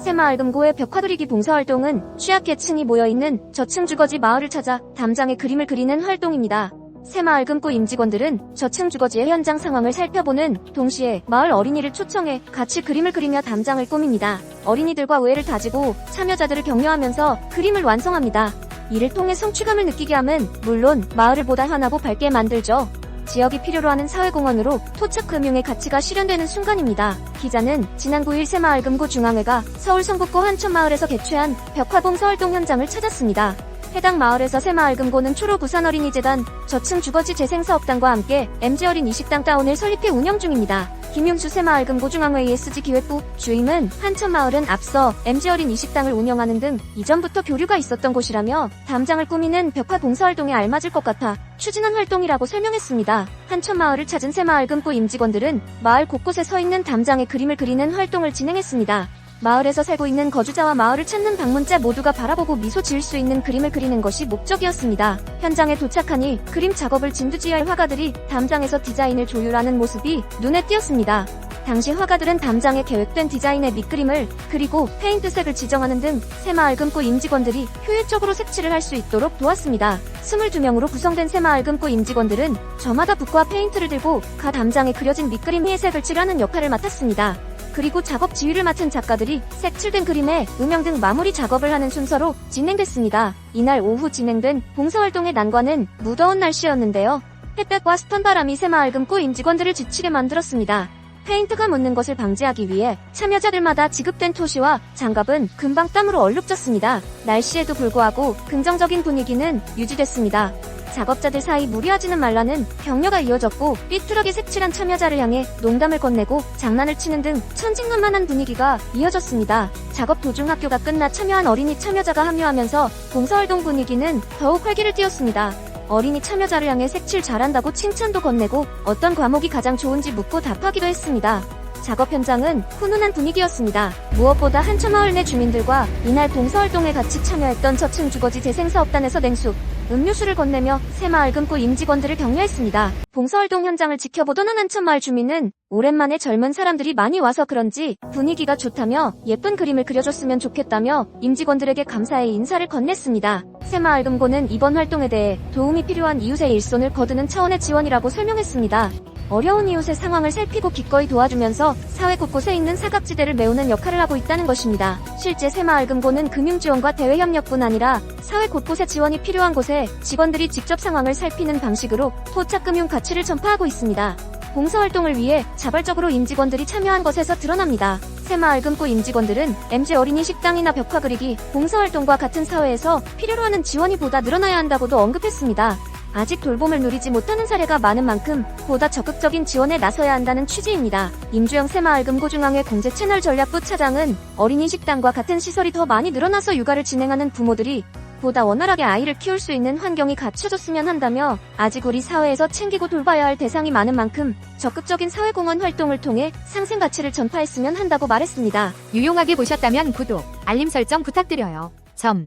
새마을금고의 벽화그리기 봉사활동은 취약계층이 모여있는 저층 주거지 마을을 찾아 담장에 그림을 그리는 활동입니다. 새마을금고 임직원들은 저층 주거지의 현장 상황을 살펴보는 동시에 마을 어린이를 초청해 같이 그림을 그리며 담장을 꾸밉니다. 어린이들과 우애를 다지고 참여자들을 격려하면서 그림을 완성합니다. 이를 통해 성취감을 느끼게 함은 물론 마을을 보다 환하고 밝게 만들죠. 지역이 필요로 하는 사회공헌으로 토착금융의 가치가 실현되는 순간입니다. 기자는 지난 9일 새마을금고 중앙회가 서울 성북구 한천마을에서 개최한 벽화봉사활동 현장을 찾았습니다. 해당 마을에서 새마을금고는 초로부산어린이재단, 저층 주거지 재생사업단과 함께 MG어린이식당 다운을 설립해 운영 중입니다. 김용수 새마을금고 중앙회 ESG 기획부 주임은 한천마을은 앞서 MG어린이식당을 운영하는 등 이전부터 교류가 있었던 곳이라며 담장을 꾸미는 벽화 봉사활동에 알맞을 것 같아 추진한 활동이라고 설명했습니다. 한천마을을 찾은 새마을금고 임직원들은 마을 곳곳에 서 있는 담장에 그림을 그리는 활동을 진행했습니다. 마을에서 살고 있는 거주자와 마을을 찾는 방문자 모두가 바라보고 미소 지을 수 있는 그림을 그리는 것이 목적이었습니다. 현장에 도착하니 그림 작업을 진두지휘할 화가들이 담장에서 디자인을 조율하는 모습이 눈에 띄었습니다. 당시 화가들은 담장에 계획된 디자인의 밑그림을 그리고 페인트색을 지정하는 등 새마을금고 임직원들이 효율적으로 색칠을 할 수 있도록 도왔습니다. 22명으로 구성된 새마을금고 임직원들은 저마다 붓과 페인트를 들고 가 담장에 그려진 밑그림 위에 색을 칠하는 역할을 맡았습니다. 그리고 작업 지휘를 맡은 작가들이 색칠된 그림에 음영 등 마무리 작업을 하는 순서로 진행됐습니다. 이날 오후 진행된 봉사활동의 난관은 무더운 날씨였는데요. 햇볕과 습한 바람이 새마을금고 임직원들을 지치게 만들었습니다. 페인트가 묻는 것을 방지하기 위해 참여자들마다 지급된 토시와 장갑은 금방 땀으로 얼룩졌습니다. 날씨에도 불구하고 긍정적인 분위기는 유지됐습니다. 작업자들 사이 무리하지는 말라는 격려가 이어졌고 삐뚤하게 색칠한 참여자를 향해 농담을 건네고 장난을 치는 등 천진난만한 분위기가 이어졌습니다. 작업 도중 학교가 끝나 참여한 어린이 참여자가 합류하면서 봉사활동 분위기는 더욱 활기를 띠었습니다. 어린이 참여자를 향해 색칠 잘한다고 칭찬도 건네고 어떤 과목이 가장 좋은지 묻고 답하기도 했습니다. 작업 현장은 훈훈한 분위기였습니다. 무엇보다 한천마을 내 주민들과 이날 봉사활동에 같이 참여했던 저층 주거지 재생사업단에서 냉수, 음료수를 건네며 새마을금고 임직원들을 격려했습니다. 봉사활동 현장을 지켜보던 한천마을 주민은 오랜만에 젊은 사람들이 많이 와서 그런지 분위기가 좋다며 예쁜 그림을 그려줬으면 좋겠다며 임직원들에게 감사의 인사를 건넸습니다. 새마을금고는 이번 활동에 대해 도움이 필요한 이웃의 일손을 거두는 차원의 지원이라고 설명했습니다. 어려운 이웃의 상황을 살피고 기꺼이 도와주면서 사회 곳곳에 있는 사각지대를 메우는 역할을 하고 있다는 것입니다. 실제 새마을금고는 금융지원과 대외협력뿐 아니라 사회 곳곳에 지원이 필요한 곳에 직원들이 직접 상황을 살피는 방식으로 토착금융 가치를 전파하고 있습니다. 봉사활동을 위해 자발적으로 임직원들이 참여한 것에서 드러납니다. 새마을금고 임직원들은 MG어린이식당이나 벽화 그리기, 봉사활동과 같은 사회에서 필요로 하는 지원이 보다 늘어나야 한다고도 언급했습니다. 아직 돌봄을 누리지 못하는 사례가 많은 만큼 보다 적극적인 지원에 나서야 한다는 취지입니다. 임주영 새마을금고 중앙회 공제채널 전략부 차장은 어린이식당과 같은 시설이 더 많이 늘어나서 육아를 진행하는 부모들이 보다 원활하게 아이를 키울 수 있는 환경이 갖춰졌으면 한다며 아직 우리 사회에서 챙기고 돌봐야 할 대상이 많은 만큼 적극적인 사회공헌 활동을 통해 상생 가치를 전파했으면 한다고 말했습니다. 유용하게 보셨다면 구독, 알림 설정 부탁드려요.